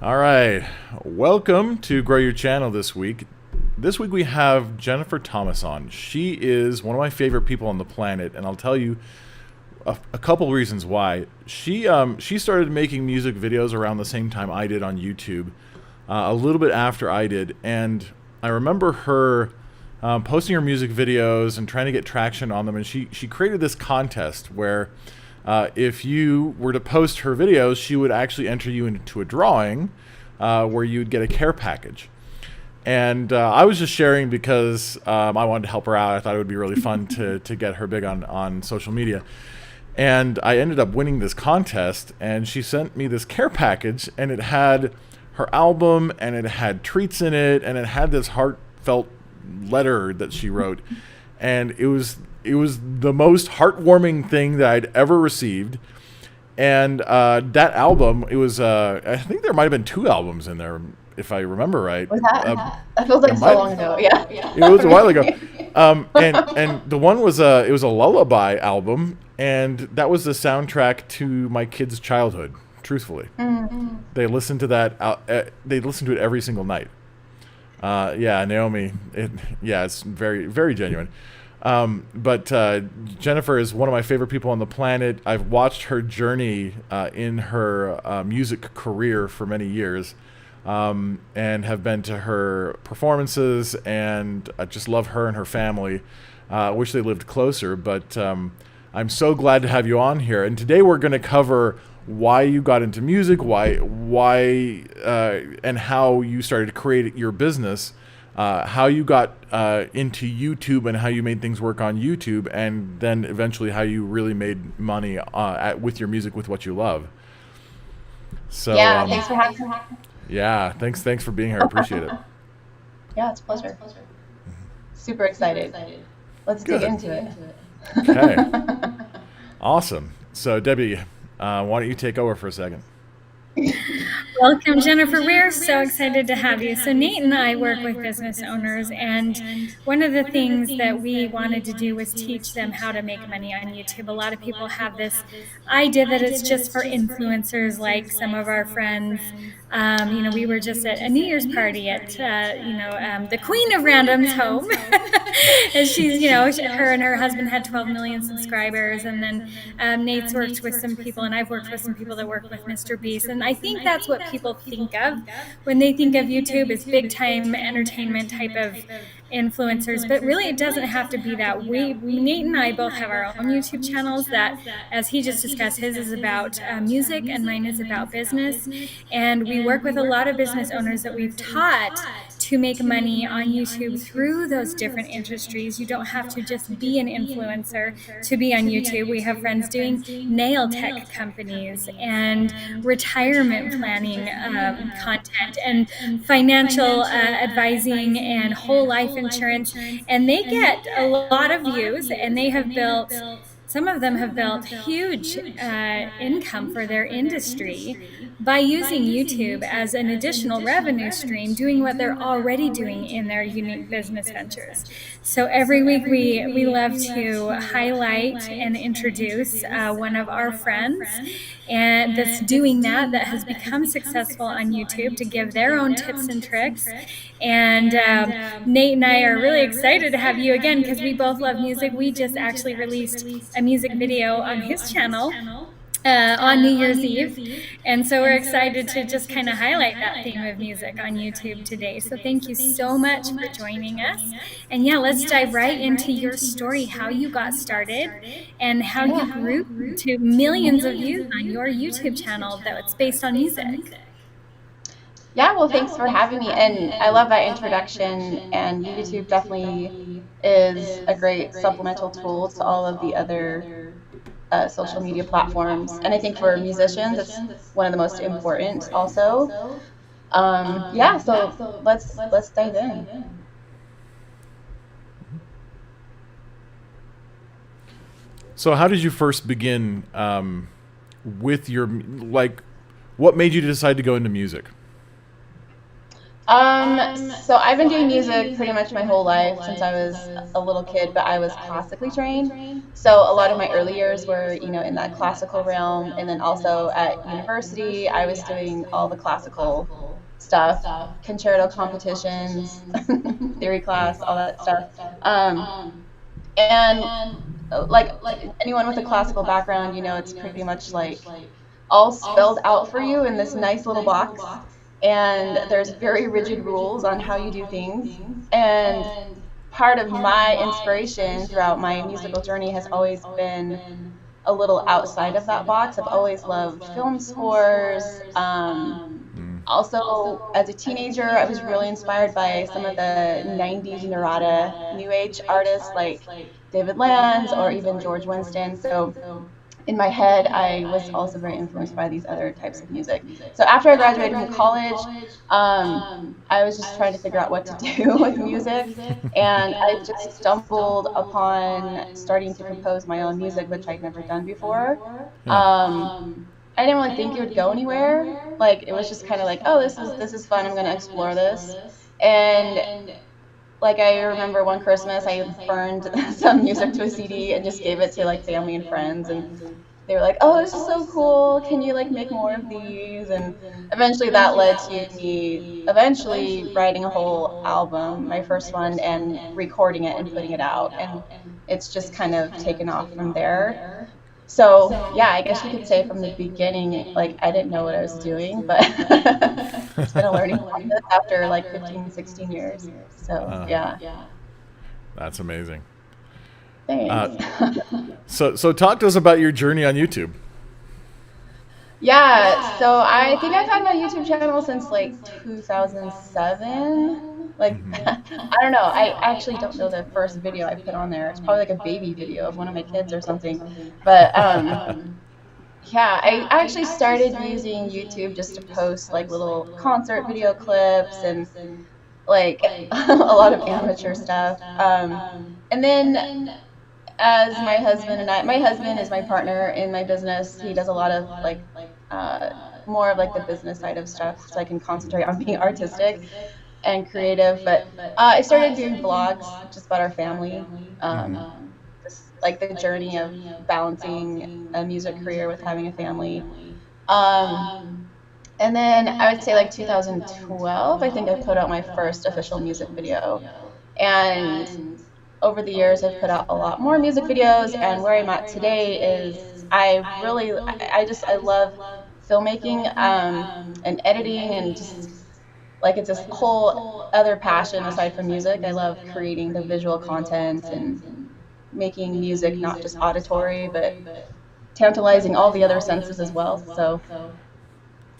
All right. Welcome to Grow Your Channel this week. This week we have Jennifer Thomas on. She is one of my favorite people on the planet, and I'll tell you a couple reasons why. She started making music videos around the same time I did on YouTube, a little bit after I did, and I remember her posting her music videos and trying to get traction on them, and she created this contest where if you were to post her videos, she would actually enter you into a drawing where you'd get a care package. And I was just sharing because I wanted to help her out. I thought it would be really fun to get her big on social media. And I ended up winning this contest, and she sent me this care package, and it had her album, and it had treats in it, and it had this heartfelt letter that she wrote. And it was the most heartwarming thing that I'd ever received. And that album, it was I think there might have been two albums in there, if I remember right. Was that feels like so long ago. Yeah. It was a while ago. And the one was it was a lullaby album, and that was the soundtrack to my kids' childhood. Truthfully, they listened to that. They listened to it every single night. Yeah, Naomi. It's very, very genuine. But Jennifer is one of my favorite people on the planet. I've watched her journey in her music career for many years, and have been to her performances, and I just love her and her family. Wish they lived closer, but I'm so glad to have you on here. And today we're going to cover why you got into music, why, and how you started to create your business. How you got into YouTube and how you made things work on YouTube, and then eventually how you really made money with your music, with what you love. So Yeah, thanks for having me. yeah, thanks for being here. I appreciate it. Yeah, it's a pleasure. Super excited. Let's dig into it. Okay, awesome. So Debbie, why don't you take over for a second? Welcome, Jennifer. We're so excited to have you. So Nate and I work with business owners, and one of the things that we wanted to do was teach them how to make money on YouTube. A lot of people have this idea that it's just for influencers, like some of our friends. We were just at a New Year's party at, the Queen of Random's home. And she's, her and her husband had 12 million subscribers. And then Nate's worked with some people, and I've worked with some people that work with Mr. Beast. And I think that's what people think of when they think of YouTube, is big time entertainment type of influencers, but really it doesn't have to be that. Nate and I both have our own YouTube channels that, as he just discussed, his is about music and mine is about business, and we work with a lot of business owners that we've taught to make money on YouTube through those different industries. You don't have to just be an influencer to be on YouTube. We have friends doing nail tech companies and retirement planning content and financial advising and whole life insurance. And they get a lot of views, and they have built, some of them have built huge income for their industry by using YouTube as an additional revenue stream, doing what they're already doing in their unique business ventures. So every week we love to highlight and introduce one of our friends and that's doing that has become successful on YouTube, to give their own tips and tricks. And Nate and I are really excited to have you again, because we both love music. We just actually released a music video on his channel on New Year's Eve, and so we're excited to just kind of highlight that theme of music on YouTube today. So thank you so much for joining us, and yeah, let's dive right into your story, how you got started and how you grew to millions of views on your YouTube channel that's based on music. Yeah, well, thanks for having me, and I love that introduction, and YouTube definitely is a great supplemental tool to all of the other social media platforms, and I think for musicians it's one of the most important also. So let's dive in. So how did you first begin with your, what made you decide to go into music? So I've been doing music pretty much my whole life since I was a little kid, but I was classically trained. So a lot of my early years were, in that classical realm. And then also at university, I was doing all the classical stuff, concerto competitions, theory class, all that stuff. And like anyone with a classical background, it's pretty much like all spelled out for you in this nice little box. And there's very rigid rules on how you do things. And part of my inspiration throughout my musical journey has always been a little outside of that box. I've always loved film scores. Also, as a teenager, I was really inspired by some of the 90s Narada New Age artists like David Lanz or even George Winston. So in my head, I was also very influenced by these other types of music. So after I graduated from college, I was just trying to figure out what to do with music. And I just stumbled upon starting to compose my own music, which I'd never done before. I didn't really think it would go anywhere. Like, it was just kind of like, oh, this is fun. I'm going to explore this. And like, I remember one Christmas I burned some music to a CD and just gave it to like family and friends, and they were like, oh, this is so cool, can you like make more of these? And eventually that led to me eventually writing a whole album, my first one, and recording it and putting it out, and it's just kind of taken off from there. So yeah, I guess you could say from the beginning, like, I didn't know what I was doing, but it's been a learning process after like 15, 16 years. So yeah. That's amazing. Thanks. So talk to us about your journey on YouTube. Yeah, so I think I've had my YouTube channel since like 2007. Like, I don't know. I actually don't know the first video I put on there. It's probably like a baby video of one of my kids or something. But yeah, I actually started using YouTube just to post like little concert video clips and like a lot of amateur stuff. And then as my husband is my partner in my business. He does a lot of like more of like the business side of stuff, so I can concentrate on being artistic and creative. But I started doing vlogs just about our family, just like the journey of balancing a music career with having a family. And then I would say like 2012, I think I put out my first official music video. And over the years, I've put out a lot more music videos, and where I'm at today is I love filmmaking and editing, and just like it's this whole other passion aside from music. I love creating the visual content and making music not just auditory, but tantalizing all the other senses as well. So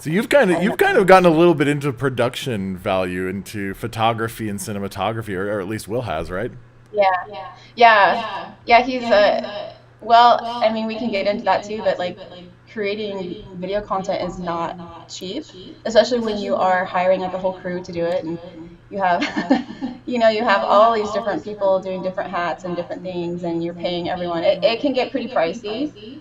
you've kind of gotten a little bit into production value, into photography and cinematography, or at least Will has, right? Yeah. He's well, I mean, we can get into that too, but like creating video content is not cheap, especially when you are hiring like a whole crew to do it, and you have you have all these different people doing different hats and different things, and you're paying everyone. It can get pretty pricey.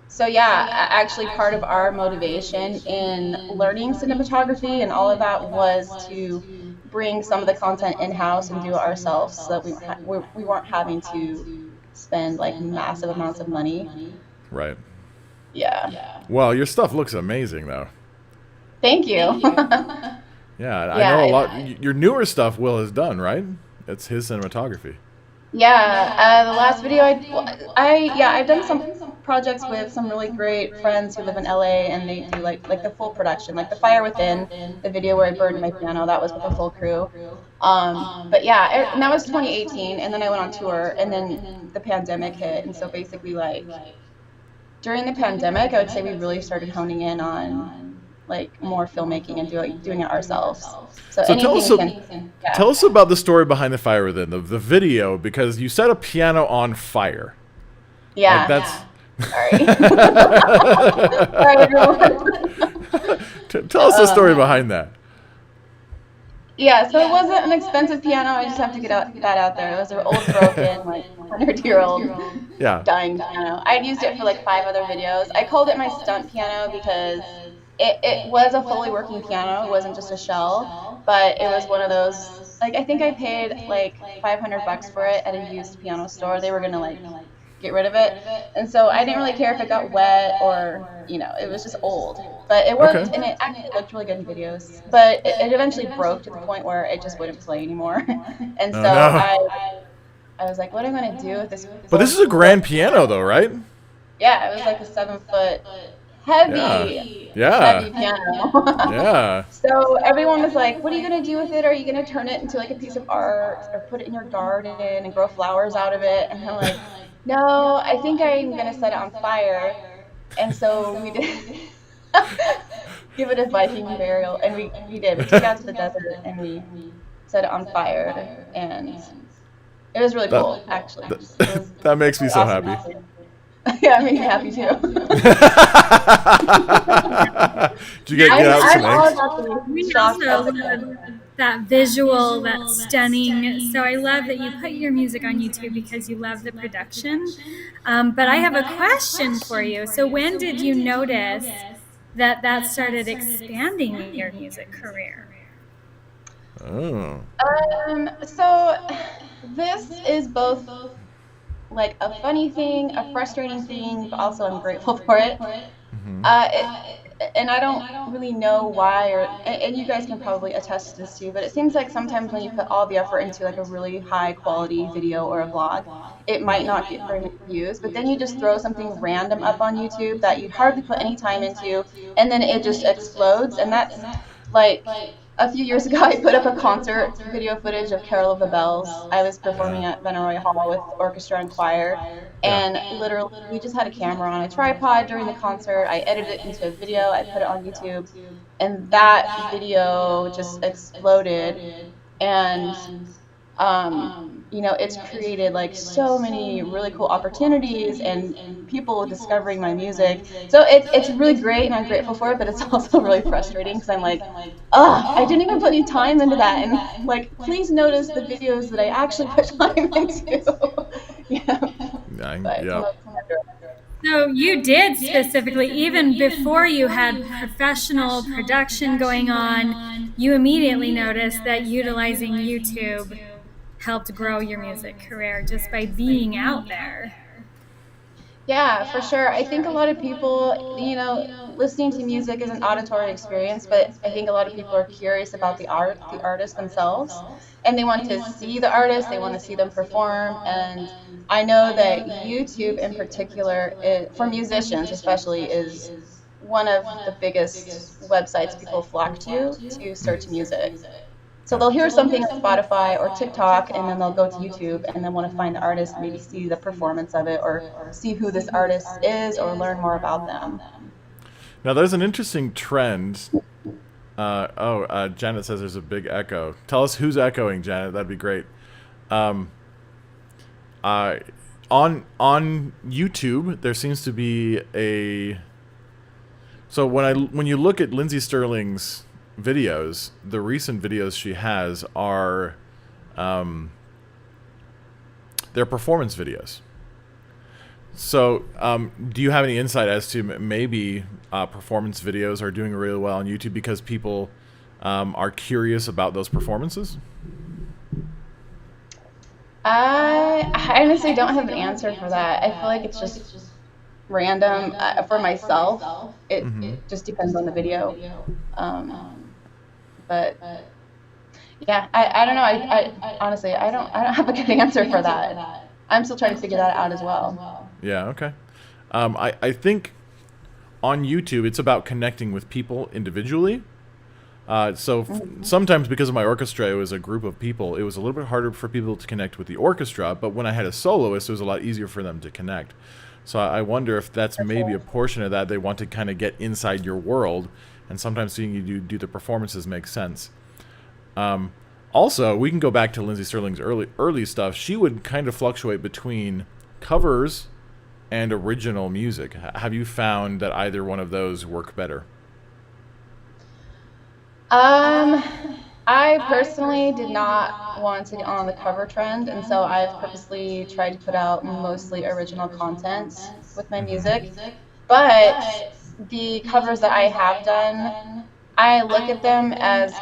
So yeah, actually part of our motivation in learning cinematography and all of that was to bring some of the content in-house and do it ourselves, so that we weren't having to spend like massive amounts of money. Right. Yeah. Well, your stuff looks amazing, though. Thank you. Yeah, I know a lot. Your newer stuff Will has done, right? It's his cinematography. Yeah, the last video I've done some projects with some really great friends who live in LA, and they do like the full production, like the Fire Within, the video where I burned my piano. That was with a full crew. But yeah, and that was 2018, and then I went on tour, and then the pandemic hit, and so basically like during the pandemic, I would say we really started honing in on like more filmmaking and doing it ourselves. So tell us about the story behind the Fire Within, the video, because you set a piano on fire. Yeah. Like that's. Sorry. Tell us the story behind that. Yeah, so it wasn't an expensive piano. I just have to that out there. It was an old, broken, like 100-year-old Yeah. dying piano. I'd used it for like 5 other videos. I called it my stunt piano because it was a fully working piano. It wasn't just a shell, but it was one of those. Like I think I paid like 500 bucks for it at a used piano store. They were gonna like get rid of it, and so I didn't really care if it got wet or it was just old. But it Okay. worked, and it actually looked really good in videos. But it eventually broke to the point where it just wouldn't play anymore. And Oh so no. I was like, what am I gonna do with this But this old is a school? grand piano, though, right? Yeah, it was like a 7 foot Yeah. heavy Yeah. piano. Yeah. So everyone was like, what are you gonna do with it? Are you gonna turn it into like a piece of art or put it in your garden and grow flowers out of it? And I'm like, no, I think I'm gonna set it on fire. And so we did give it a Viking burial, and we did. We took it out to the desert and we set it on fire, and it was really That cool, actually. It that, was that makes me really so awesome happy. to see. Yeah, it made me happy too. Did you get out I'm all snakes? about the We shock also of love that visual, that stunning. So I love that you put your music on YouTube because you love the production. But I have a question for you. So when did you notice that started expanding your music career? Oh. So this is both like a funny thing, a frustrating thing, but also I'm grateful for it. Hmm. And I don't really know why, and you guys can probably attest to this too, but it seems like sometimes when you put all the effort into like a really high quality video or a vlog, it Yeah. might not get very many views, but then you just throw something random up on YouTube that you'd hardly put any time into, and then it just explodes. And that's like a few years ago, I put up a concert video footage of Carol of the Bells. I was performing at Benaroya Hall with orchestra and choir, Yeah. and literally, we just had a camera on a tripod during the concert. I edited it into a video, I put it on YouTube, and that video just exploded. And it's created like so many really cool opportunities and people discovering my music. So it's really great, and I'm grateful for it. But it's also really frustrating because I'm like, I didn't even put any time into that. And like, please notice the videos that I actually put time into. Yeah, but Yeah. So you did specifically, even before you had professional production going on, you immediately noticed that utilizing YouTube helped grow your music career just by being out there. Yeah, for sure. I think a lot of people, listening to music is an auditory experience, but I think a lot of people are curious about the artist themselves, and they want to see the artist, they want to see them perform. And I know that YouTube in particular, for musicians especially, is one of the biggest websites people flock to search music. So Yeah. they'll hear something on Spotify or TikTok, and then they'll go to YouTube and then want to find the artist, maybe see the performance of it, or see who this artist is, or learn more about them. Now there's an interesting trend. Janet says there's a big echo. Tell us who's echoing, Janet. That'd be great. Um, on YouTube, there seems to be a. So when you look at Lindsey Sterling's videos, the recent videos she has are, they're performance videos. So, do you have any insight as to maybe performance videos are doing really well on YouTube because people are curious about those performances? I honestly don't have an answer for that. I feel like it's just random. For myself, it just depends on the video. But yeah, I don't know. I honestly, I don't have a good answer for that. I'm still trying to figure that out as well. Yeah, okay. I think on YouTube it's about connecting with people individually. Sometimes because of my orchestra, it was a group of people. It was a little bit harder for people to connect with the orchestra, but when I had a soloist, it was a lot easier for them to connect. So I wonder if that's maybe a portion of that. They want to kind of get inside your world, and sometimes seeing you do the performances makes sense. Also, we can go back to Lindsey Sterling's early stuff. She would kind of fluctuate between covers and original music. Have you found that either one of those work better? I personally did not want to get on the cover trend, and so I've purposely tried to put out mostly original content with my music. But the covers that I have done, I look at them as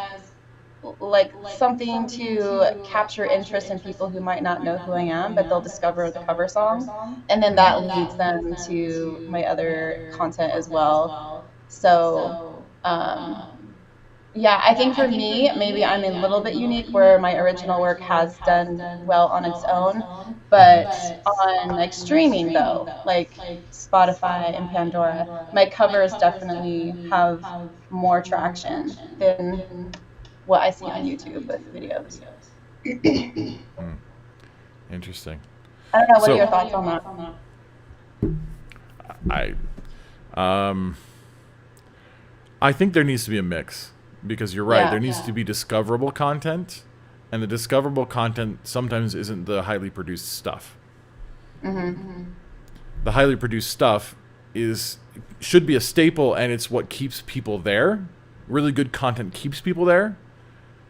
like something to capture interest in people who might not know who I am, but they'll discover the cover song, and then that leads them to my other content as well. So, yeah, I think for me, maybe I'm a little bit unique where my original work has done well on its own, but on like streaming though, like Spotify and Pandora, my covers definitely have more traction than what I see on YouTube with videos. Interesting. I don't know. What are So your thoughts on that? I I think there needs to be a mix because you're right. Yeah. There needs to be discoverable content, and the discoverable content sometimes isn't the highly produced stuff. The highly produced stuff should be a staple, and it's what keeps people there. Really good content keeps people there,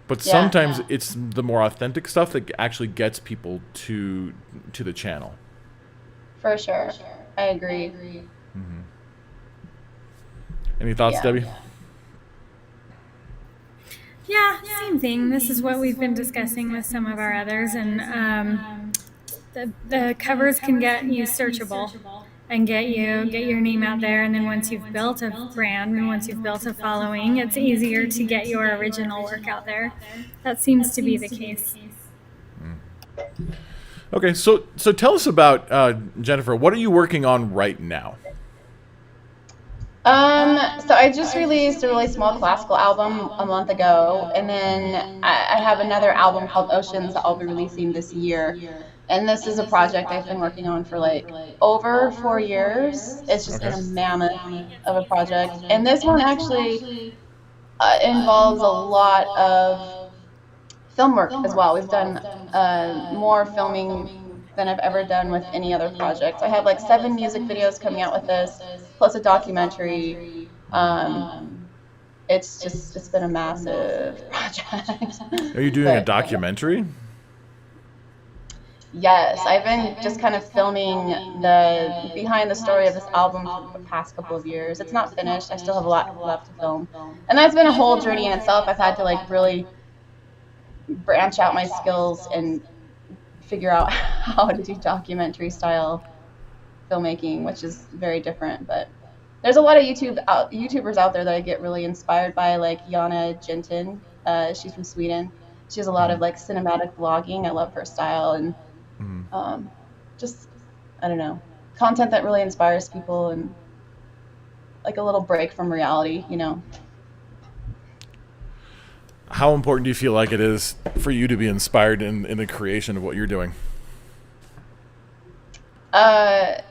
but Yeah. sometimes it's the more authentic stuff that actually gets people to the channel. For sure. I agree. Any thoughts, Yeah. Debbie? Yeah, same thing. This is what we've been discussing with some of our others, and the covers can get you searchable and get your name out there. And then once you've built a brand and once you've built a following, it's easier to get your original work out there. That seems to be the case. Okay, so tell us about Jennifer. What are you working on right now? So I just released a really small classical album a month ago, and then I have another album called Oceans that I'll be releasing this year. And this is a project I've been working on for like over 4 years. It's just been a mammoth of a project. And this one actually involves a lot of film work as well. We've done more filming than I've ever done with any other project. I have like 7 music videos coming out with this, plus a documentary. It's been a massive project. Are you doing a documentary? Yes, I've been just kind of filming the behind the story of this album for the past couple of years. It's not finished. I still have a lot left to film. And that's been a whole journey in itself. I've had to like really branch out my skills and figure out how to do documentary style filmmaking, which is very different. But there's a lot of YouTubers out there that I get really inspired by, like Jana Jinten. She's from Sweden. She has a lot of like cinematic vlogging. I love her style, and just, I don't know, content that really inspires people and like a little break from reality, you know. How important do you feel like it is for you to be inspired in the creation of what you're doing? That's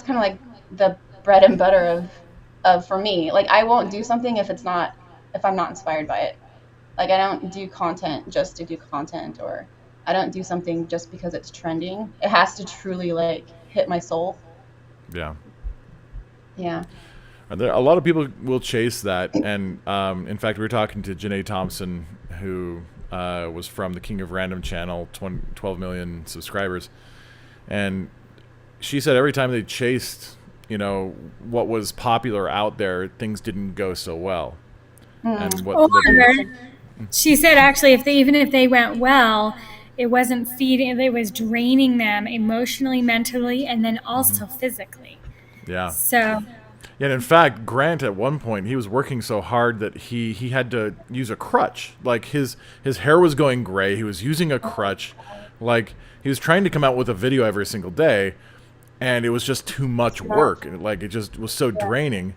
kind of like the bread and butter of for me. Like I won't do something if I'm not inspired by it. Like I don't do content just to do content, or I don't do something just because it's trending. It has to truly like hit my soul. Yeah. Yeah. A lot of people will chase that, and in fact, we were talking to Janae Thompson, who was from the King of Random channel, 12 million subscribers, and she said every time they chased, what was popular out there, things didn't go so well. And she said actually, even if they went well, it wasn't feeding; it was draining them emotionally, mentally, and then also physically. Yeah. So. Yeah, and in fact, Grant at one point, he was working so hard that he had to use a crutch. Like his hair was going gray. He was using a crutch. Like he was trying to come out with a video every single day, and it was just too much work. And it just was so draining.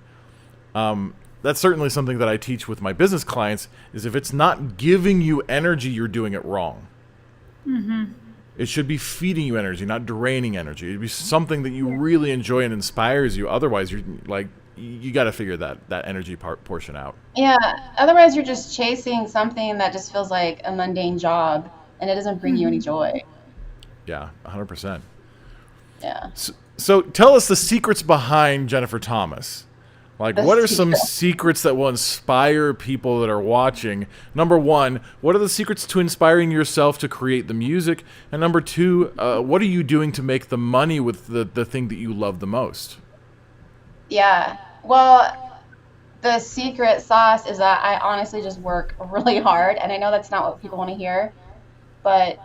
That's certainly something that I teach with my business clients, is if it's not giving you energy, you're doing it wrong. Mm-hmm. It should be feeding you energy, not draining energy. It'd be something that you really enjoy and inspires you. Otherwise, you're like, you got to figure that energy portion out. Yeah. Otherwise, you're just chasing something that just feels like a mundane job, and it doesn't bring you any joy. Yeah, 100%. Yeah. So tell us the secrets behind Jennifer Thomas. Like, The what are some secret. secrets that will inspire people that are watching? Number one, what are the secrets to inspiring yourself to create the music? And number two, what are you doing to make the money with the thing that you love the most? Yeah. Well, the secret sauce is that I honestly just work really hard, and I know that's not what people want to hear, but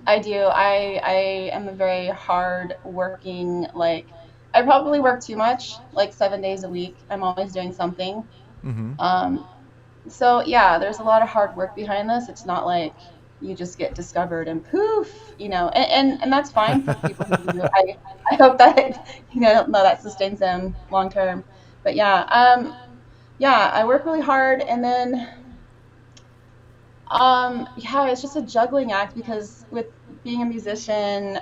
I do. I am a very hard working, like I probably work too much, like 7 days a week. I'm always doing something. Um, so yeah, there's a lot of hard work behind this. It's not like you just get discovered and poof, and that's fine for people who do. I hope that no, that sustains them long term. But yeah, I work really hard, and then yeah, it's just a juggling act because with being a musician,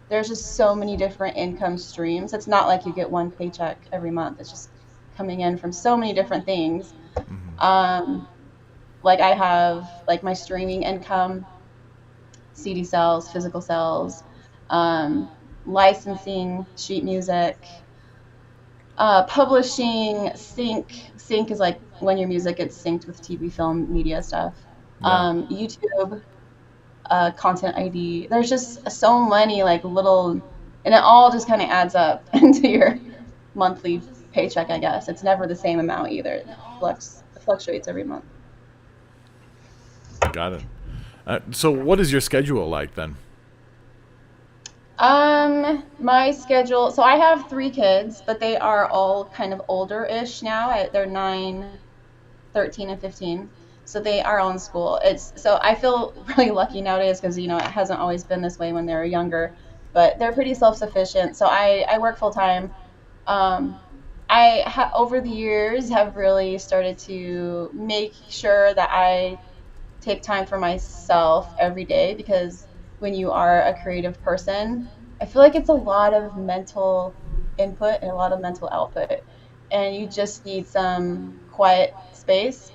there's just so many different income streams. It's not like you get one paycheck every month. It's just coming in from so many different things. Um, like I have like my streaming income, CD sales, physical sales, um, licensing, sheet music, publishing, sync is like when your music gets synced with TV, film, media stuff. Yeah. YouTube, content ID. There's just so many like little, and it all just kind of adds up into your monthly paycheck. I guess it's never the same amount either. It fluctuates every month. Got it. So what is your schedule like then? My schedule. So I have 3 kids, but they are all kind of older-ish now. They're 9, 13, and 15. So they are all in school. So I feel really lucky nowadays because it hasn't always been this way when they were younger, but they're pretty self-sufficient. So I work full time. Um, over the years have really started to make sure that I take time for myself every day because when you are a creative person, I feel like it's a lot of mental input and a lot of mental output, and you just need some quiet space.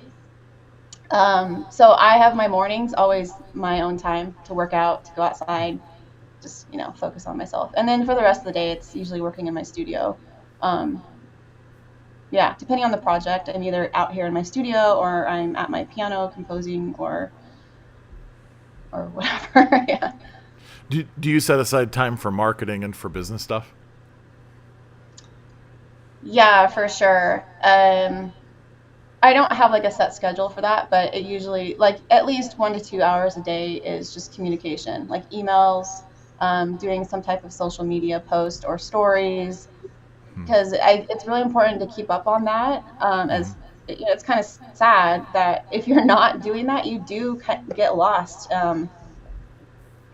So I have my mornings always my own time to work out, to go outside, just focus on myself, and then for the rest of the day, it's usually working in my studio. Um, yeah, depending on the project, I'm either out here in my studio or I'm at my piano composing or whatever. Yeah. Do you set aside time for marketing and for business stuff? Yeah, for sure. I don't have like a set schedule for that, but it usually like at least 1 to 2 hours a day is just communication, like emails, doing some type of social media post or stories, because it's really important to keep up on that. As it's kind of sad that if you're not doing that, you do get lost.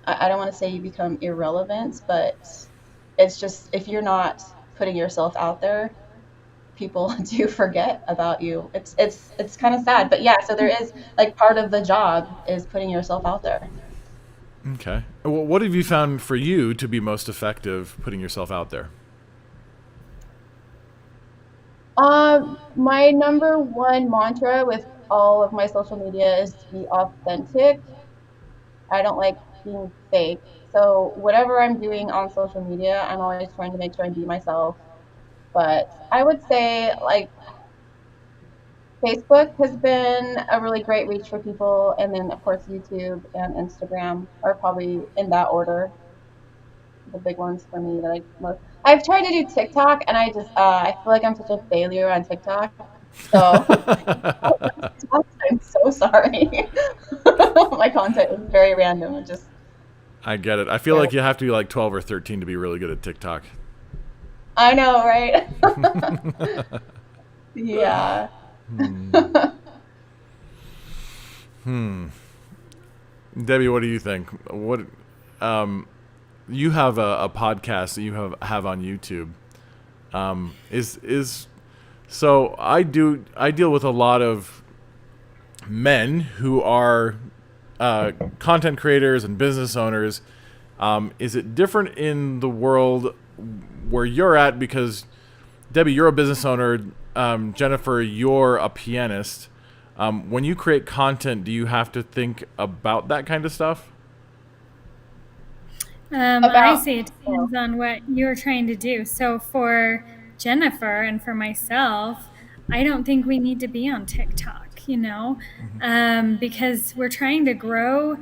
I don't want to say you become irrelevant, but it's just if you're not putting yourself out there, people do forget about you. It's kind of sad, but yeah. So there is like part of the job is putting yourself out there. Okay. Well, what have you found for you to be most effective putting yourself out there? My number one mantra with all of my social media is to be authentic. I don't like being fake. So whatever I'm doing on social media, I'm always trying to make sure I be myself. But I would say like Facebook has been a really great reach for people, and then of course YouTube and Instagram are probably in that order the big ones for me that I most. I've tried to do TikTok, and I feel like I'm such a failure on TikTok. So I'm so sorry. My content is very random and just I get it. I feel like you have to be like 12 or 13 to be really good at TikTok. I know, right? Yeah. Debbie, what do you think? What you have a podcast that you have on YouTube. Is so I deal with a lot of men who are content creators and business owners. Is it different in the world where you're at? Because Debbie, you're a business owner. Jennifer, you're a pianist. When you create content, do you have to think about that kind of stuff? I About say it depends on what you're trying to do. So for Jennifer and for myself, I don't think we need to be on TikTok, because we're trying to grow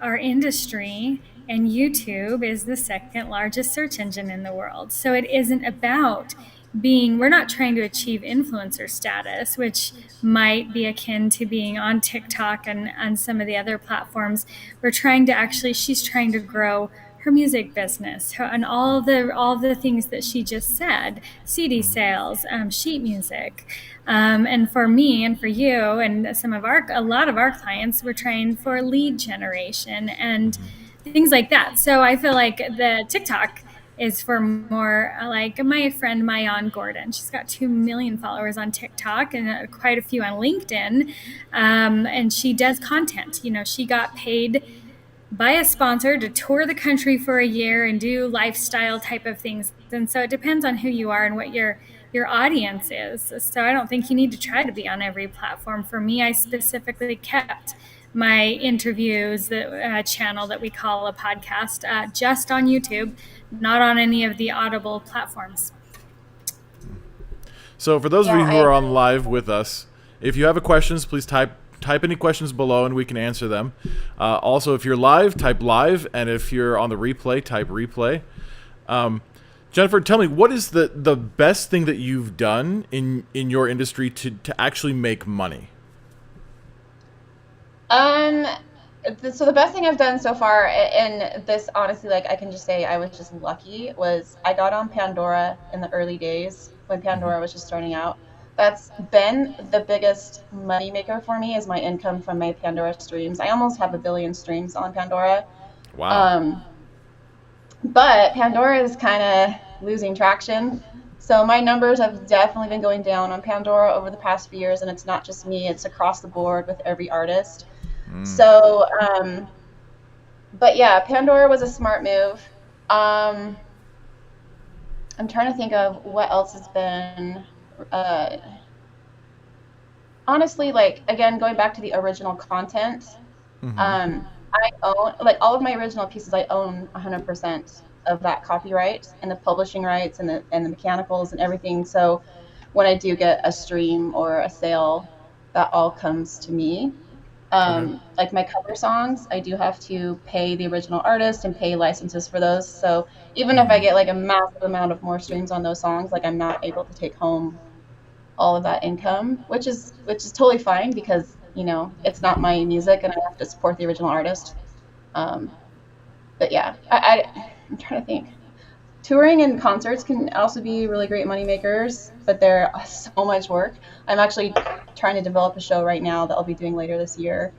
our industry, and YouTube is the second largest search engine in the world. So it isn't about we're not trying to achieve influencer status, which might be akin to being on TikTok and on some of the other platforms. She's trying to grow her music business and all the things that she just said, CD sales, sheet music. And for me and for you and a lot of our clients, we're trying for lead generation and things like that. So I feel like the TikTok is for more like my friend Mayan Gordon. She's got 2 million followers on TikTok and quite a few on LinkedIn. And she does content. She got paid by a sponsor to tour the country for a year and do lifestyle type of things. And so it depends on who you are and what your audience is. So I don't think you need to try to be on every platform. For me, I specifically kept my interviews channel that we call a podcast just on YouTube, not on any of the Audible platforms. So for those of you who are on live with us, if you have questions, please type any questions below and we can answer them. Also, if you're live, type live, and if you're on the replay, type replay. Jennifer, tell me, what is the best thing that you've done in your industry to actually make money? So the best thing I've done so far, and this honestly, like I can just say I was just lucky, was I got on Pandora in the early days when Pandora was just starting out. That's been the biggest money maker for me, is my income from my Pandora streams. I almost have 1 billion streams on Pandora. Wow. But Pandora is kind of losing traction. So my numbers have definitely been going down on Pandora over the past few years, and it's not just me, it's across the board with every artist. So, but yeah, Pandora was a smart move. I'm trying to think of what else has been, honestly, like, again, going back to the original content, I own, like, all of my original pieces, I own 100% of that copyright and the publishing rights and the mechanicals and everything. So when I do get a stream or a sale, that all comes to me. Like my cover songs, I do have to pay the original artist and pay licenses for those. So even if I get like a massive amount of more streams on those songs, like I'm not able to take home all of that income, which is totally fine because, it's not my music and I have to support the original artist. But yeah, I'm trying to think. Touring and concerts can also be really great money makers, but they're so much work. I'm actually trying to develop a show right now that I'll be doing later this year.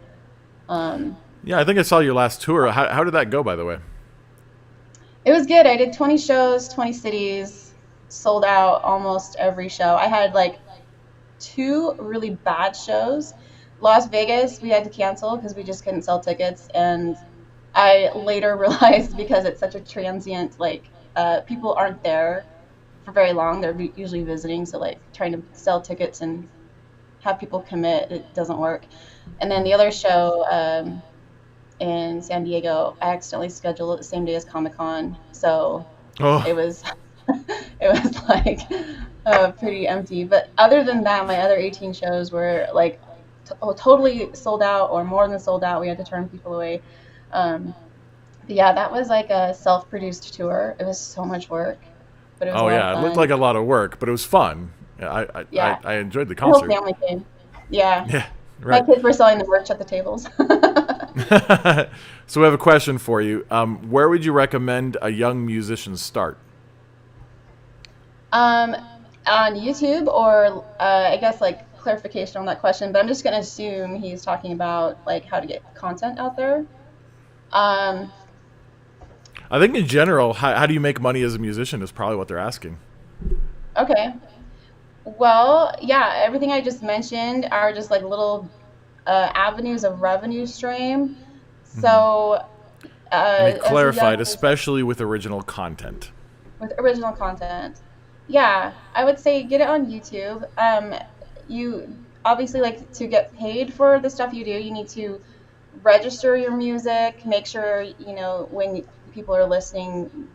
Yeah, I think I saw your last tour. How did that go, by the way? It was good. I did 20 shows, 20 cities, sold out almost every show. I had like 2 really bad shows. Las Vegas, we had to cancel because we just couldn't sell tickets. And I later realized, because it's such a transient, like, people aren't there for very long. They're usually visiting, so like trying to sell tickets and have people commit, it doesn't work. And then the other show in San Diego, I accidentally scheduled it the same day as Comic-Con, so it was like pretty empty. But other than that, my other 18 shows were like totally sold out or more than sold out. We had to turn people away. Yeah, that was like a self-produced tour. It was so much work, but it was a lot of fun. It looked like a lot of work, but it was fun. I enjoyed the concert. The whole family came. Yeah. Yeah, right. My kids were selling the merch at the tables. So we have a question for you. Where would you recommend a young musician start? On YouTube, or I guess like clarification on that question, but I'm just going to assume he's talking about like how to get content out there. I think in general, how do you make money as a musician is probably what they're asking. Okay. Well, yeah, everything I just mentioned are just like little avenues of revenue stream. So, and it clarified, especially with original content. With original content. Yeah, I would say get it on YouTube. You obviously, like, to get paid for the stuff you do, you need to register your music, make sure, when people are listening,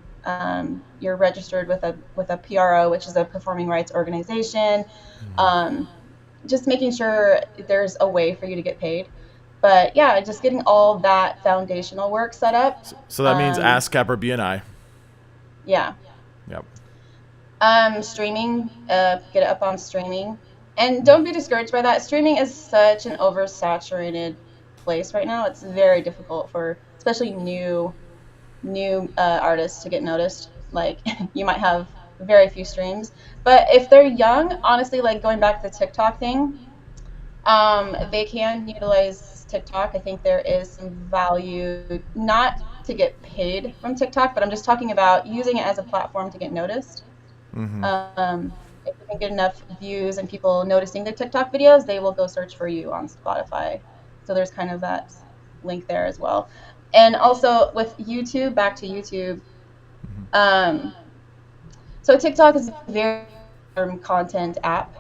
you're registered with a PRO, which is a performing rights organization. Just making sure there's a way for you to get paid. But yeah, just getting all that foundational work set up. So that means ASCAP or BNI. Yeah. Yep. Streaming, get it up on streaming. And don't be discouraged by that. Streaming is such an oversaturated place right now. It's very difficult for especially new artists to get noticed. Like you might have very few streams, but if they're young, honestly, like going back to the TikTok thing, they can utilize TikTok. I think there is some value, not to get paid from TikTok, but I'm just talking about using it as a platform to get noticed. If you can get enough views and people noticing their TikTok videos, they will go search for you on Spotify. So there's kind of that link there as well. And also with YouTube, back to YouTube. So TikTok is a very content app.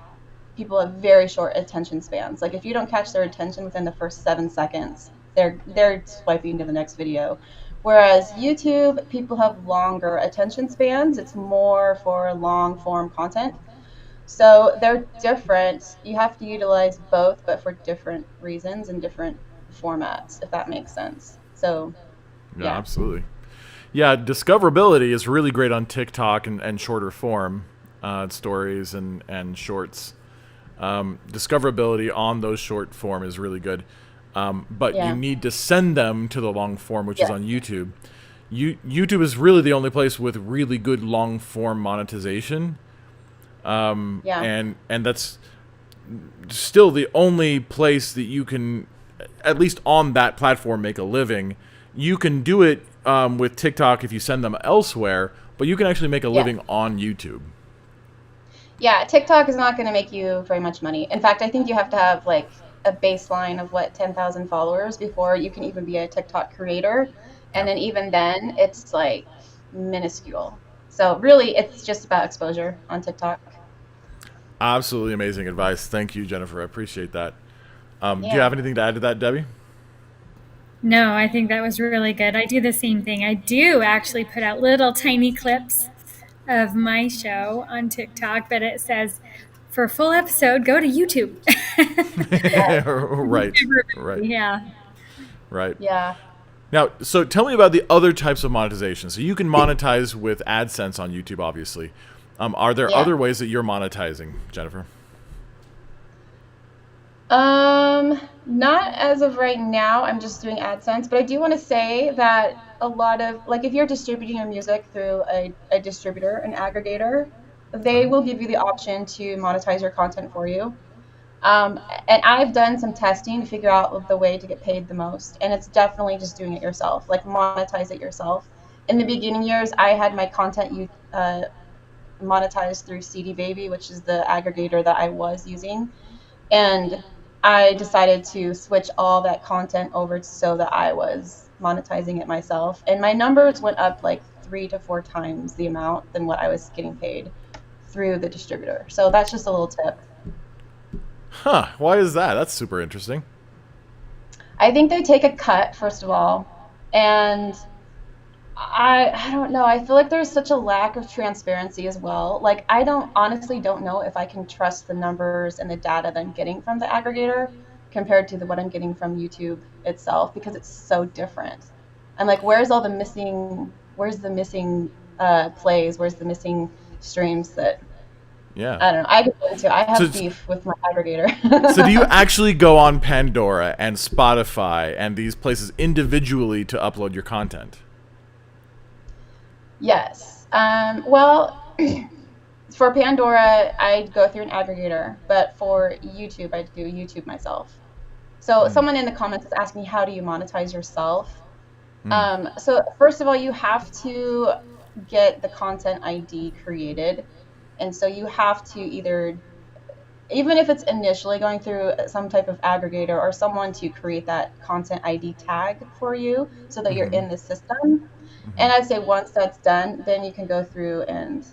People have very short attention spans. Like if you don't catch their attention within the first 7 seconds, they're swiping to the next video. Whereas YouTube, people have longer attention spans. It's more for long form content. So they're different. You have to utilize both, but for different reasons and different formats, if that makes sense. So yeah, absolutely. Yeah, discoverability is really great on TikTok and shorter form stories and shorts. Discoverability on those short form is really good. But you need to send them to the long form, which is on YouTube. YouTube is really the only place with really good long form monetization. And that's still the only place that you can, at least on that platform, make a living. You can do it with TikTok if you send them elsewhere, but you can actually make a living on YouTube. Yeah, TikTok is not going to make you very much money. In fact, I think you have to have like a baseline of 10,000 followers before you can even be a TikTok creator. And then even then, it's like minuscule. So really, it's just about exposure on TikTok. Absolutely amazing advice. Thank you, Jennifer. I appreciate that. Do you have anything to add to that, Debbie? No, I think that was really good. I do the same thing. I do actually put out little tiny clips of my show on TikTok, but it says, for a full episode, go to YouTube. Right. Yeah. Right. Yeah. Now, so tell me about the other types of monetization. So you can monetize with AdSense on YouTube, obviously. Are there other ways that you're monetizing, Jennifer? Not as of right now. I'm just doing AdSense, but I do want to say that a lot of, like, if you're distributing your music through a distributor, an aggregator, they will give you the option to monetize your content for you. And I've done some testing to figure out the way to get paid the most, and it's definitely just doing it yourself, like monetize it yourself. In the beginning years, I had my content monetized through CD Baby, which is the aggregator that I was using, and I decided to switch all that content over so that I was monetizing it myself, and my numbers went up like 3 to 4 times the amount than what I was getting paid through the distributor. So that's just a little tip. Huh, why is that? That's super interesting. I think they take a cut, first of all, and I don't know. I feel like there's such a lack of transparency as well. Like, I honestly don't know if I can trust the numbers and the data that I'm getting from the aggregator compared to what I'm getting from YouTube itself, because it's so different. I'm like, where's the missing plays? Where's the missing streams that... Yeah. I don't know. I have beef with my aggregator. So do you actually go on Pandora and Spotify and these places individually to upload your content? Yes. Well, for Pandora, I go through an aggregator, but for YouTube, I do YouTube myself. So someone in the comments is asking me, how do you monetize yourself? So first of all, you have to get the content ID created. And so you have to either, even if it's initially going through some type of aggregator or someone to create that content ID tag for you so that you're in the system. And I'd say once that's done, then you can go through and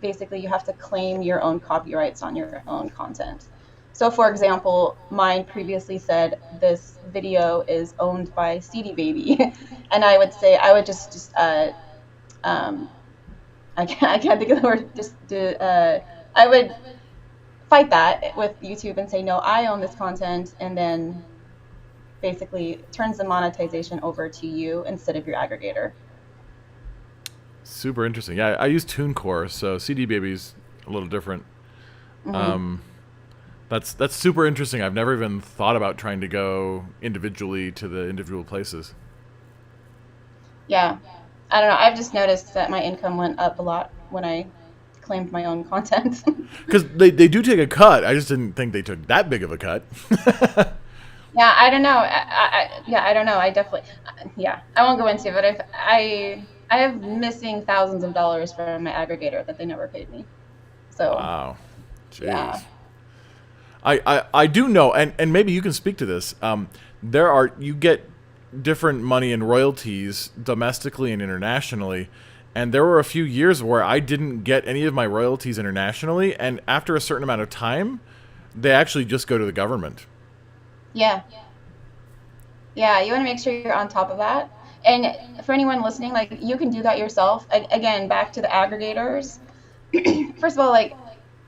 basically you have to claim your own copyrights on your own content. So for example, mine previously said this video is owned by CD Baby. And I would say, I would just I can't think of the word. I would fight that with YouTube and say, no, I own this content, and then basically turns the monetization over to you instead of your aggregator. Super interesting. Yeah, I use TuneCore, so CD Baby's a little different. Mm-hmm. That's super interesting. I've never even thought about trying to go individually to the individual places. Yeah. I don't know. I've just noticed that my income went up a lot when I claimed my own content. Because they do take a cut. I just didn't think they took that big of a cut. Yeah, I don't know. I don't know. I definitely, yeah, I won't go into it, but I have missing thousands of dollars from my aggregator that they never paid me. So, Wow. Jeez. yeah. I do know, and maybe you can speak to this. You get different money and royalties domestically and internationally, and there were a few years where I didn't get any of my royalties internationally, and after a certain amount of time, they actually just go to the government. Yeah. Yeah, you want to make sure you're on top of that. And for anyone listening, like you can do that yourself. Again, back to the aggregators. First of all, like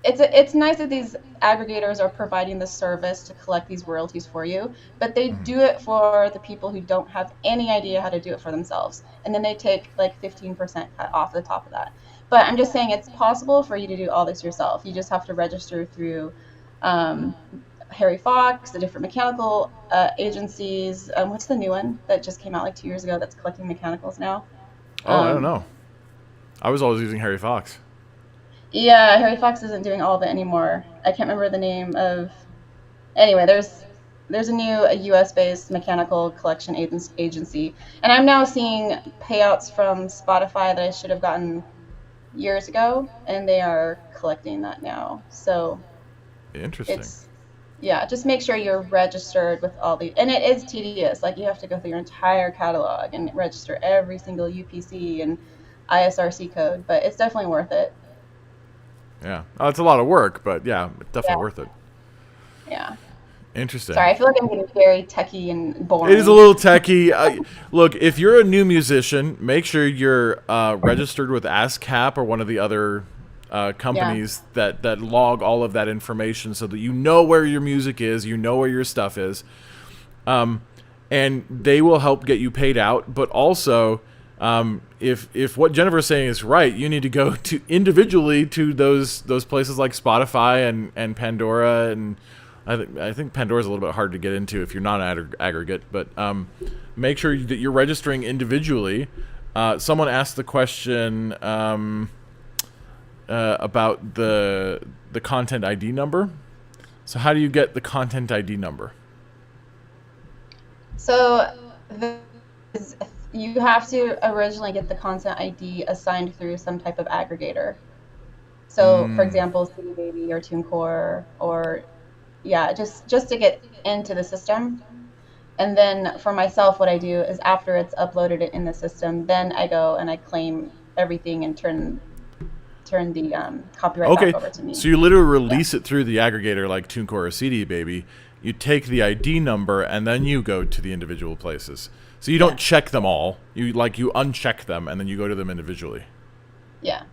it's nice that these aggregators are providing the service to collect these royalties for you, but they do it for the people who don't have any idea how to do it for themselves. And then they take like 15% cut off the top of that. But I'm just saying it's possible for you to do all this yourself. You just have to register through um, Harry Fox, the different mechanical agencies. What's the new one that just came out like 2 years ago that's collecting mechanicals now? Oh, I don't Um, know. I was always using Harry Fox. yeah, Harry Fox isn't doing all of it anymore. I can't remember the name of. Anyway, there's a new US based mechanical collection agency, and I'm now seeing payouts from Spotify that I should have gotten years ago, and they are collecting that now. So Interesting. it's yeah, just make sure you're registered with all the, and it is tedious. Like you have to go through your entire catalog and register every single UPC and ISRC code, but it's definitely worth it. Yeah. Oh, it's a lot of work, but yeah, Yeah, definitely worth it. yeah. Interesting. Sorry, I feel like I'm getting very techy and It is a boring. little techy. Look, if you're a new musician, make sure you're registered with ASCAP or one of the other Yeah, companies that log all of that information so that you know where your music is, you know where your stuff is, and they will help get you paid out. But also, if what Jennifer's saying is right, you need to go to individually to those places like Spotify and Pandora, and I think Pandora's a little bit hard to get into if you're not an aggregate. But make sure that you're registering individually. Someone asked the question about the content ID number. So how do you get the content ID number? so the, you have to originally get the content ID assigned through some type of aggregator. So, for Mm. example, CD Baby or TuneCore, or yeah, just to get into the system. And then for myself, what I do is after it's uploaded it in the system, then I go and I claim everything and turn the copyright back Okay, over to me. so you literally Yeah, release it through the aggregator like TuneCore or CD Baby. You take the ID number and then you go to the individual places. So you don't yeah, check them all. You uncheck them and then you go to them individually. yeah.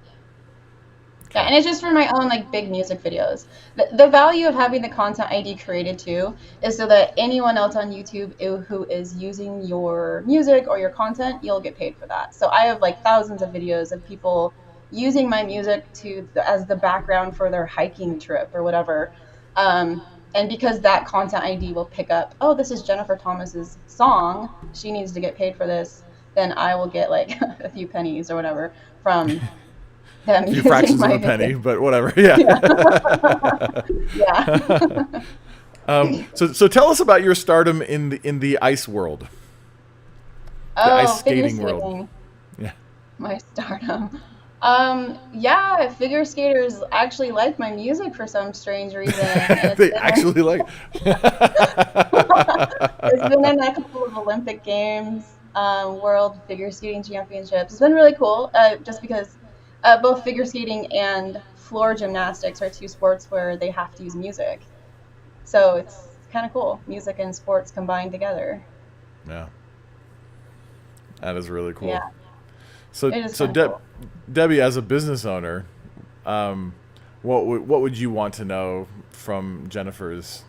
Yeah, Okay. and it's just for my own like big music videos. The value of having the content ID created too is so that anyone else on YouTube who is using your music or your content, you'll get paid for that. So I have like thousands of videos of people using my music as the background for their hiking trip or whatever. And because that content ID will pick up, oh, this is Jennifer Thomas's song, she needs to get paid for this, then I will get like a few pennies or whatever from them A few using fractions of my a penny, video. but whatever. Yeah. Yeah. Yeah. So tell us about your stardom in the ice world, the ice Oh, figure skating world. skating, Yeah. my stardom. Yeah, figure skaters actually like my music for some strange reason, and They actually like. it's been in a couple of Olympic Games, World Figure Skating Championships. It's been really cool, just because both figure skating and floor gymnastics are two sports where they have to use music. So it's kind of cool, music and sports combined together. Yeah, that is really cool. Yeah. So It is so kind of cool. Debbie, as a business owner, what would you want to know from Jennifer's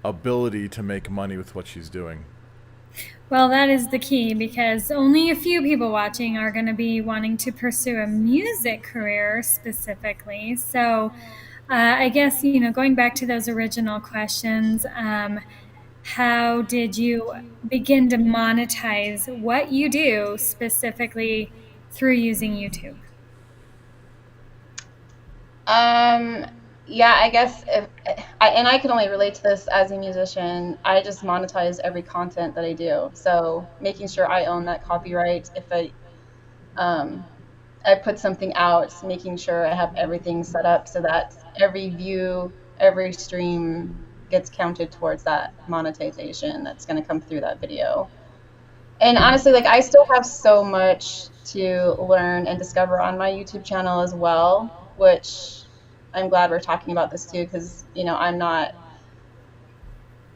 ability to make money with what she's doing? Well, that is the key because only a few people watching are going to be wanting to pursue a music career specifically. So, I guess, going back to those original questions, how did you begin to monetize what you do specifically through using YouTube? Um, yeah, I guess and I can only relate to this as a musician. I just monetize every content that I do. So making sure I own that copyright. If um, I put something out, making sure I have everything set up so that every view, every stream gets counted towards that monetization that's going to come through that video. And honestly, like I still have so much to learn and discover on my YouTube channel as well, which I'm glad we're talking about this too, because I'm not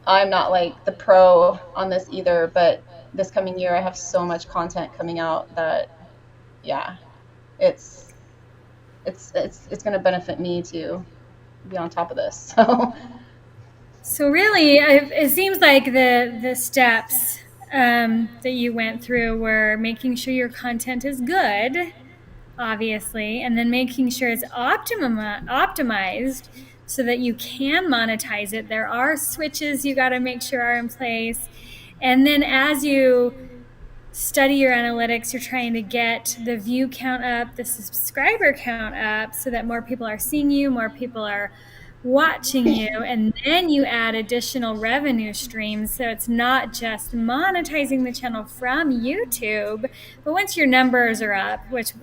like the pro on this either, but this coming year I have so much content coming out that yeah, it's it's going to benefit me to be on top of this. So So really, it seems like the steps that you went through were making sure your content is good, obviously, and then making sure it's optimized so that you can monetize it. There are switches you got to make sure are in place, and then as you study your analytics, you're trying to get the view count up, the subscriber count up, so that more people are seeing you, more people are watching you, and then you add additional revenue streams. So it's not just monetizing the channel from YouTube, but once your numbers are up, which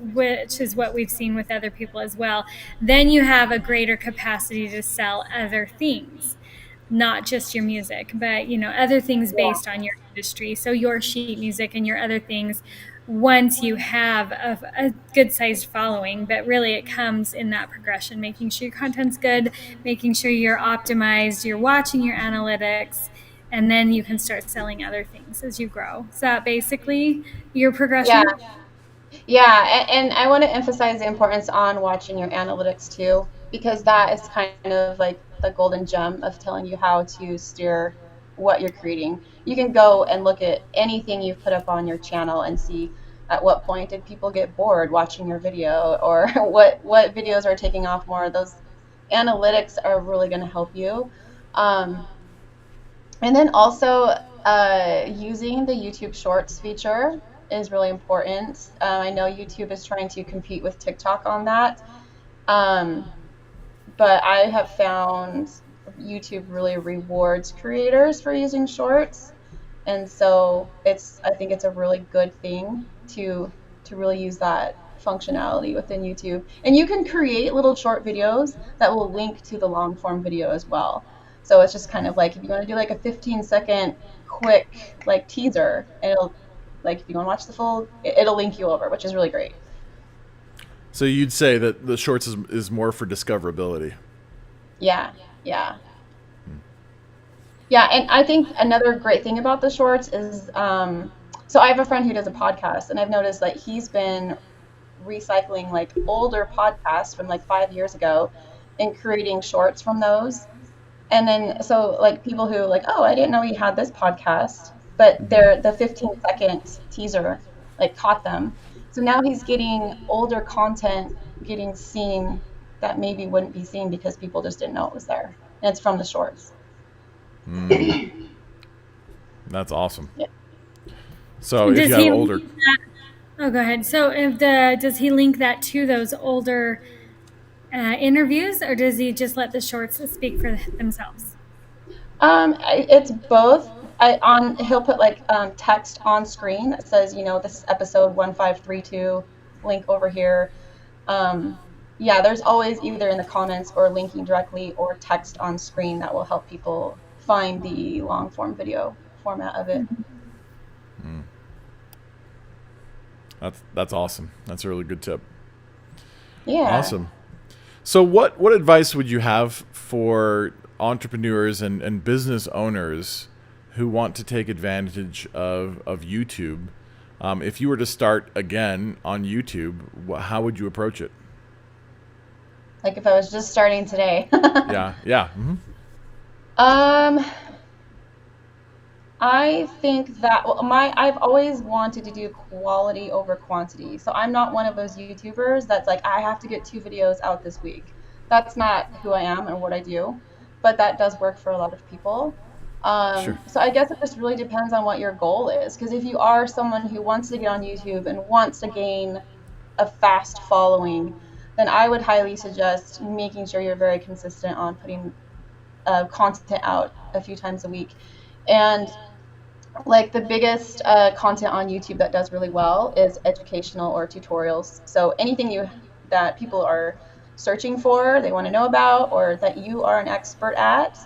is what we've seen with other people as well, then you have a greater capacity to sell other things, not just your music, but other things yeah. based on your industry. So your sheet music and your other things, once you have a good sized following. But really it comes in that progression, making sure your content's good, making sure you're optimized, you're watching your analytics, and then you can start selling other things as you grow. Is that basically your Yeah. progression? Yeah, and I want to emphasize the importance on watching your analytics too, because that is kind of like the golden gem of telling you how to steer what you're creating. You can go and look at anything you've put up on your channel and see at what point did people get bored watching your video, or what videos are taking off more. Those analytics are really going to help you. Um, and then also using the YouTube Shorts feature is really important. I know YouTube is trying to compete with TikTok on that, um, but I have found YouTube really rewards creators for using Shorts, and so I think it's a really good thing to really use that functionality within YouTube. And you can create little short videos that will link to the long form video as well. So it's just kind of like if you want to do like a 15-second quick like teaser, and it'll like if you want to watch the full, it'll link you over, which is really great. So you'd say that the shorts is more for discoverability. Yeah, yeah. Yeah, and I think another great thing about the shorts is, so I have a friend who does a podcast, and I've noticed that he's been recycling like older podcasts from like 5 years ago and creating shorts from those. And then so like people who like, oh, I didn't know he had this podcast, but the 15-second teaser like caught them. So now he's getting older content getting seen that maybe wouldn't be seen because people just didn't know it was there. And it's from the shorts. That's awesome. Yeah. So if Does you he have older, link that? Oh, go ahead. So does he link that to those older interviews, or does he just let the shorts speak for themselves? It's both. He'll put like text on screen that says, this is episode 1532, link over here. Yeah, there's always either in the comments or linking directly or text on screen that will help people find the long form video format of it. that's awesome. That's a really good tip. Yeah. Awesome. So what advice would you have for entrepreneurs and business owners who want to take advantage of YouTube If you were to start again on YouTube, how would you approach it? Like if I was just starting today. Yeah, yeah. Um, I think that I've always wanted to do quality over quantity. So I'm not one of those YouTubers that's like I have to get 2 videos out this week. That's not who I am and what I do, but that does work for a lot of people. Sure. So I guess it just really depends on what your goal is. Because if you are someone who wants to get on YouTube and wants to gain a fast following, then I would highly suggest making sure you're very consistent on putting content out a few times a week. And like the biggest content on YouTube that does really well is educational or tutorials. So anything that people are searching for, they want to know about, or that you are an expert at,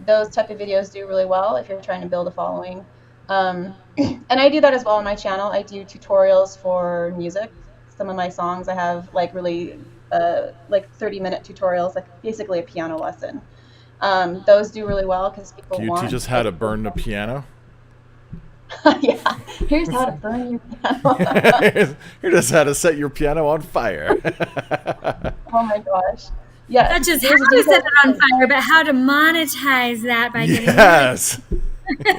those type of videos do really well if you're trying to build a following. And I do that as well on my channel. I do tutorials for music. Some of my songs I have like really like 30-minute tutorials, like basically a piano lesson. Those do really well because people Can you want. teach us how to burn the piano? Yeah, here's how to burn your piano. Here's how to set your piano on fire. Oh my gosh. Yeah. Not just how to set it on fire, but how to monetize that by getting Yes.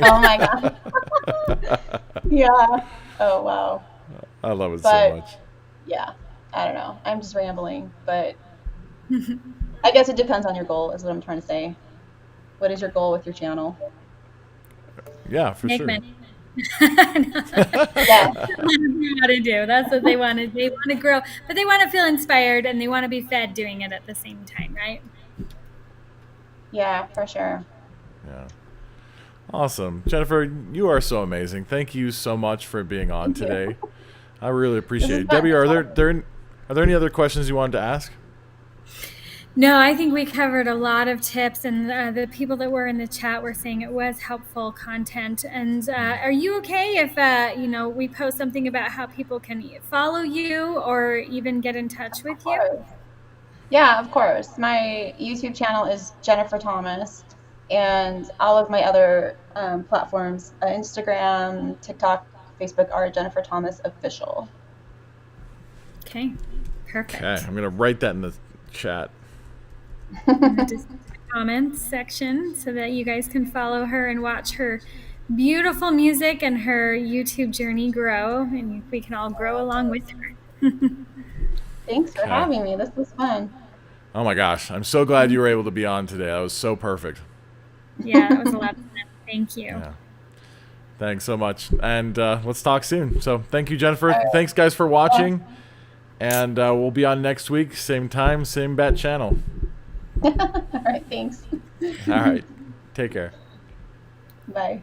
Oh my god. Yeah. Oh wow. I love it But so much. yeah, I don't know. I'm just rambling, but I guess it depends on your goal, is what I'm trying to say. What is your goal with your channel? Yeah, for make sure. money. Yeah. That's what they want to do. That's what they want to. They want to grow, but they want to feel inspired and they want to be fed doing it at the same time, right? Yeah, for sure. Yeah. Awesome. Jennifer, you are so amazing. Thank you so much for being on Thank you. today. I really appreciate This is it. fun. Debbie, are there any other questions you wanted to ask? No, I think we covered a lot of tips, and the people that were in the chat were saying it was helpful content. And are you okay if we post something about how people can follow you or even get in touch with you? Yeah, of course. My YouTube channel is Jennifer Thomas, and all of my other platforms, Instagram, TikTok, Facebook, are Jennifer Thomas Official. Okay, perfect. Okay, I'm gonna write that in the chat. Just the comments section so that you guys can follow her and watch her beautiful music and her YouTube journey grow, and we can all grow along with her. Thanks for having me. This was fun. Oh my gosh, I'm so glad you were able to be on today. That was so perfect. Yeah, that was a lot of fun. Thank you. Yeah. Thanks so much. And let's talk soon. So thank you, Jennifer. Thanks, guys, for watching. And we'll be on next week. Same time, same bat channel. All right, thanks. All right. Take care. Bye.